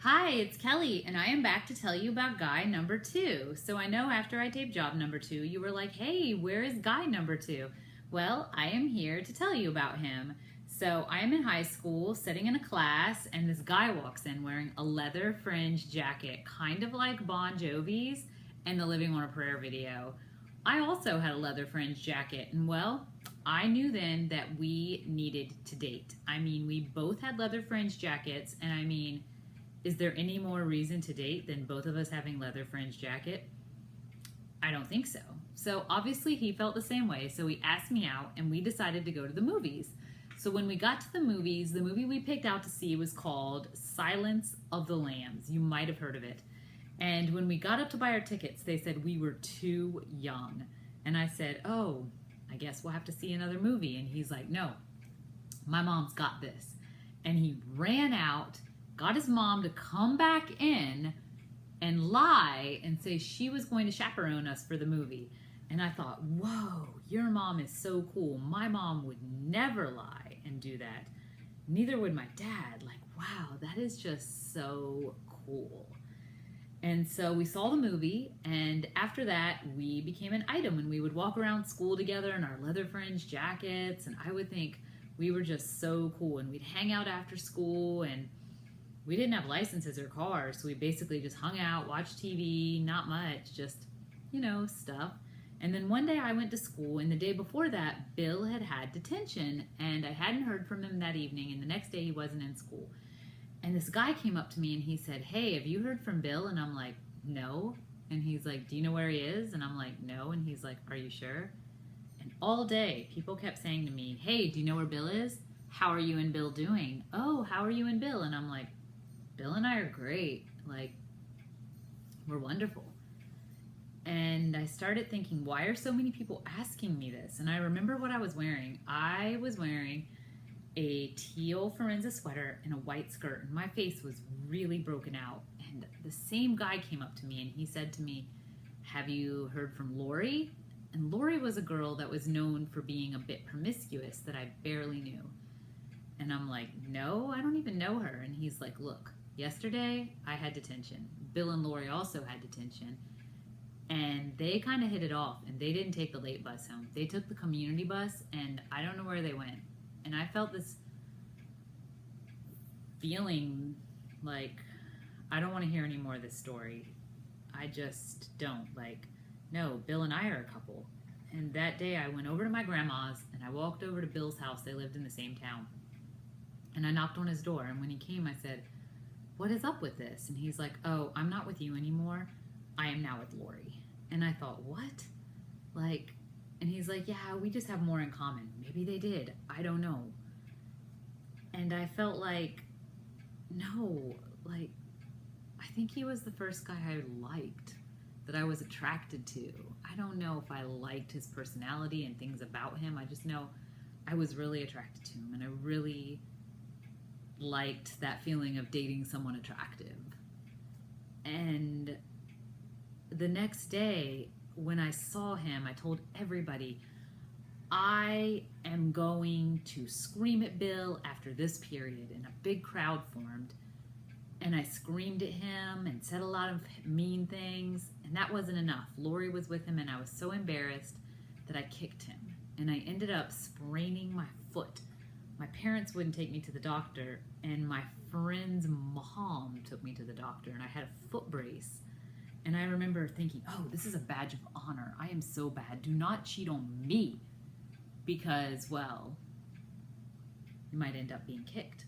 Hi, it's Kelly, and I am back to tell you about guy number two. So I know after I taped job number two, you were like, hey, where is guy number two? Well, I am here to tell you about him. So I am in high school, sitting in a class, and this guy walks in wearing a leather fringe jacket, kind of like Bon Jovi's in the Living on a Prayer video. I also had a leather fringe jacket, and well, I knew then that we needed to date. I mean, we both had leather fringe jackets, and I mean, is there any more reason to date than both of us having leather fringe jacket? I don't think so. So obviously he felt the same way, so he asked me out and we decided to go to the movies. So when we got to the movies, the movie we picked out to see was called Silence of the Lambs. You might have heard of it. And when we got up to buy our tickets, they said we were too young. And I said, oh, I guess we'll have to see another movie. And he's like, no, my mom's got this. And he ran out, got his mom to come back in and lie and say she was going to chaperone us for the movie. And I thought, whoa, your mom is so cool. My mom would never lie and do that. Neither would my dad. Like, wow, that is just so cool. And so we saw the movie, and after that, we became an item, and we would walk around school together in our leather fringe jackets, and I would think we were just so cool, and we'd hang out after school, and we didn't have licenses or cars, so we basically just hung out, watched TV, not much, just, stuff. And then one day I went to school, and the day before that, Bill had detention, and I hadn't heard from him that evening, and the next day he wasn't in school. And this guy came up to me and he said, hey, have you heard from Bill? And I'm like, no. And he's like, do you know where he is? And I'm like, no. And he's like, are you sure? And all day, people kept saying to me, hey, do you know where Bill is? How are you and Bill doing? Oh, how are you and Bill? And I'm like, Bill and I are great. Like, we're wonderful. And I started thinking, why are so many people asking me this? And I remember what I was wearing. I was wearing a teal Forenza sweater and a white skirt, and my face was really broken out. And the same guy came up to me and he said to me, have you heard from Lori? And Lori was a girl that was known for being a bit promiscuous that I barely knew. And I'm like, no, I don't even know her. And he's like, look, yesterday I had detention. Bill and Lori also had detention. And they kind of hit it off, and they didn't take the late bus home. They took the community bus, and I don't know where they went. And I felt this feeling like I don't want to hear any more of this story. I just don't. Like, no, Bill and I are a couple. And that day I went over to my grandma's and I walked over to Bill's house. They lived in the same town. And I knocked on his door. And when he came, I said, what is up with this? And he's like, oh, I'm not with you anymore. I am now with Lori. And I thought, what? Like, and he's like, yeah, we just have more in common. Maybe they did. I don't know. And I felt like, no, like, I think he was the first guy I liked, that I was attracted to. I don't know if I liked his personality and things about him. I just know I was really attracted to him, and I really liked that feeling of dating someone attractive. And the next day, when I saw him, I told everybody, I am going to scream at Bill after this period. And a big crowd formed. And I screamed at him and said a lot of mean things. And that wasn't enough. Lori was with him, and I was so embarrassed that I kicked him. And I ended up spraining my foot. My parents wouldn't take me to the doctor, and my friend's mom took me to the doctor, and I had a foot brace. And I remember thinking, oh, this is a badge of honor. I am so bad. Do not cheat on me, because, well, you might end up being kicked.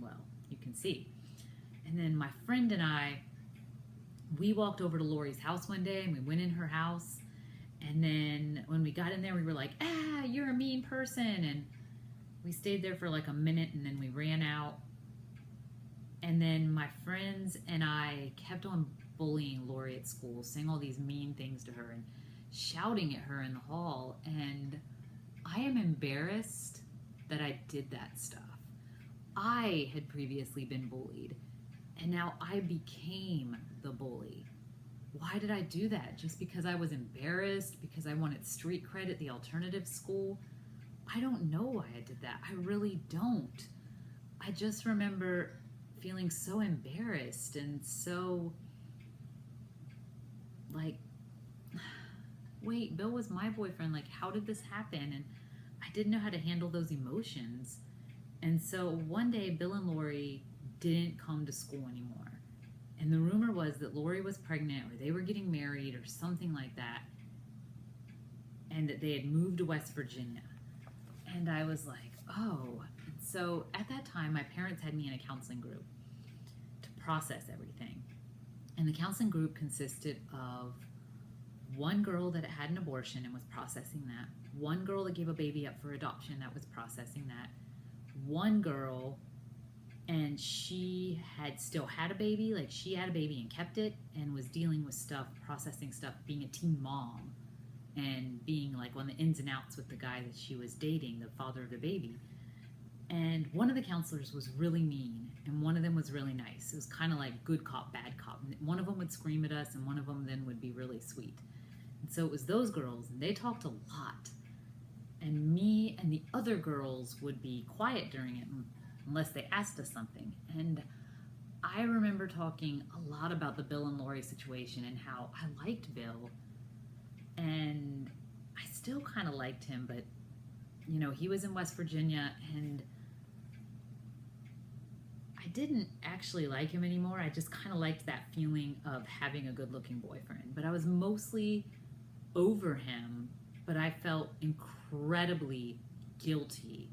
Well, you can see. And then my friend and I, we walked over to Lori's house one day, and we went in her house. And then when we got in there, we were like, you're a mean person. And we stayed there for like a minute, and then we ran out. And then my friends and I kept on bullying Lori at school, saying all these mean things to her and shouting at her in the hall. And I am embarrassed that I did that stuff. I had previously been bullied, and now I became the bully. Why did I do that? Just because I was embarrassed? Because I wanted street cred at the alternative school? I don't know why I did that. I really don't. I just remember feeling so embarrassed and so like, wait, Bill was my boyfriend. Like, how did this happen? And I didn't know how to handle those emotions. And so one day, Bill and Lori didn't come to school anymore. And the rumor was that Lori was pregnant or they were getting married or something like that. And that they had moved to West Virginia. And I was like, oh. And so at that time, my parents had me in a counseling group to process everything. And the counseling group consisted of one girl that had an abortion and was processing that, one girl that gave a baby up for adoption that was processing that, one girl, and she had still had a baby, like she had a baby and kept it and was dealing with stuff, processing stuff, being a teen mom and being like on the ins and outs with the guy that she was dating, the father of the baby. And one of the counselors was really mean and one of them was really nice. It was kind of like good cop, bad cop. One of them would scream at us and one of them then would be really sweet. And so it was those girls, and they talked a lot. And me and the other girls would be quiet during it unless they asked us something. And I remember talking a lot about the Bill and Lori situation and how I liked Bill. And I still kind of liked him, but, you know, he was in West Virginia, and I didn't actually like him anymore. I just kind of liked that feeling of having a good-looking boyfriend. But I was mostly over him, but I felt incredibly guilty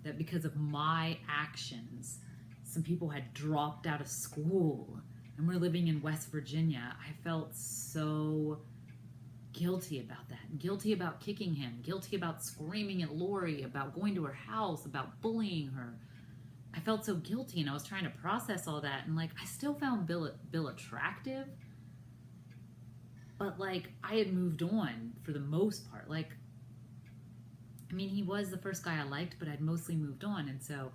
that because of my actions, some people had dropped out of school and were living in West Virginia. I felt so guilty about that, guilty about kicking him, guilty about screaming at Lori, about going to her house, about bullying her. I felt so guilty, and I was trying to process all that, and like I still found Bill attractive, but like I had moved on for the most part. Like, I mean, he was the first guy I liked, but I'd mostly moved on. And so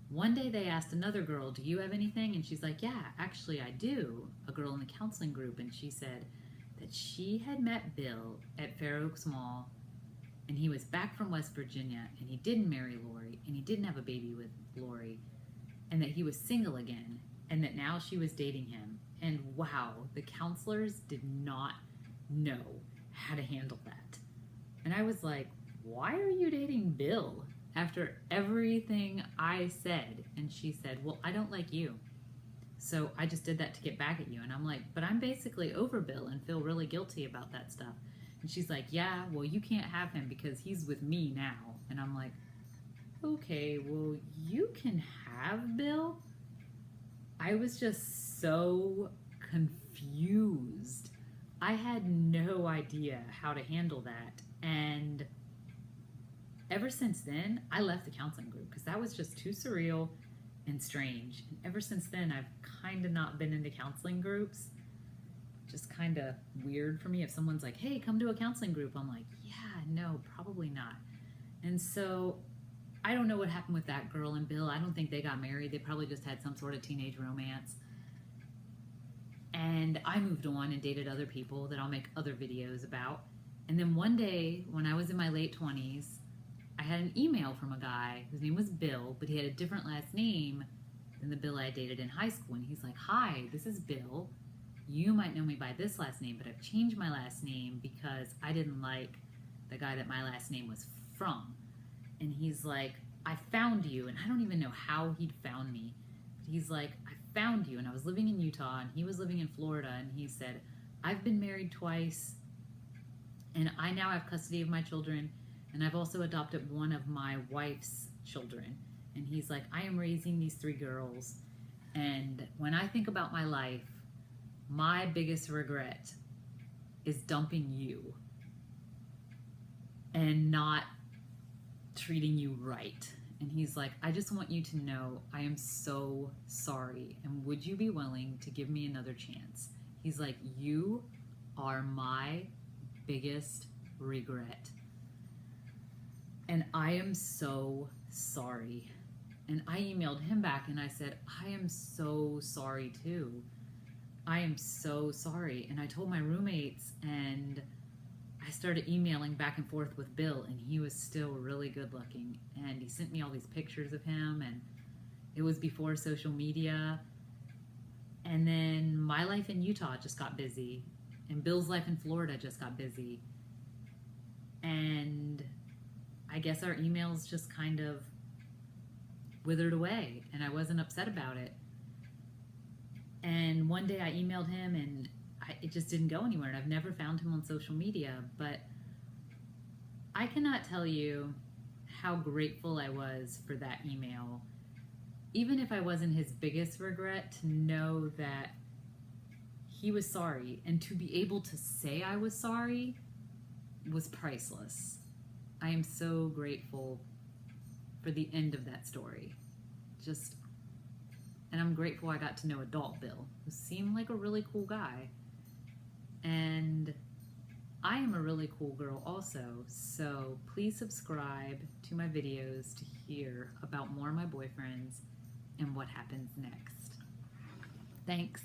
one day they asked another girl, do you have anything? And she's like, yeah, actually I do. A girl in the counseling group. And she said that she had met Bill at Fair Oaks Mall, and he was back from West Virginia, and he didn't marry Lori, and he didn't have a baby with Lori, and that he was single again, and that now she was dating him. And wow, the counselors did not know how to handle that. And I was like, why are you dating Bill after everything I said? And she said, well, I don't like you, so I just did that to get back at you. And I'm like, but I'm basically over Bill and feel really guilty about that stuff. And she's like, yeah, well, you can't have him because he's with me now. And I'm like, okay, well, you can have Bill? I was just so confused. I had no idea how to handle that. And ever since then, I left the counseling group because that was just too surreal and strange. And ever since then, I've kind of not been into counseling groups. Just kind of weird for me. If someone's like, hey, come to a counseling group, I'm like, yeah, no, probably not. And so I don't know what happened with that girl and Bill. I don't think they got married. They probably just had some sort of teenage romance. And I moved on and dated other people that I'll make other videos about. And then one day, when I was in my late 20s, I had an email from a guy whose name was Bill, but he had a different last name than the Bill I dated in high school. And he's like, hi, this is Bill. You might know me by this last name, but I've changed my last name because I didn't like the guy that my last name was from. And he's like, I found you. And I don't even know how he'd found me. But he's like, I found you. And I was living in Utah and he was living in Florida. And he said, I've been married twice and I now have custody of my children. And I've also adopted one of my wife's children. And he's like, I am raising these 3 girls. And when I think about my life, my biggest regret is dumping you and not treating you right. And he's like, I just want you to know I am so sorry. And would you be willing to give me another chance? He's like, you are my biggest regret. And I am so sorry. And I emailed him back and I said, I am so sorry too. I am so sorry. And I told my roommates, and I started emailing back and forth with Bill, and he was still really good looking. And he sent me all these pictures of him, and it was before social media. my life in Utah just got busy, and Bill's life in Florida just got busy. And I guess our emails just kind of withered away, and I wasn't upset about it. And one day I emailed him, and it just didn't go anywhere, and I've never found him on social media. But I cannot tell you how grateful I was for that email. Even if I wasn't his biggest regret, to know that he was sorry, and to be able to say I was sorry was priceless. I am so grateful for the end of that story. And I'm grateful I got to know adult Bill, who seemed like a really cool guy. And I am a really cool girl also, so please subscribe to my videos to hear about more of my boyfriends and what happens next. Thanks.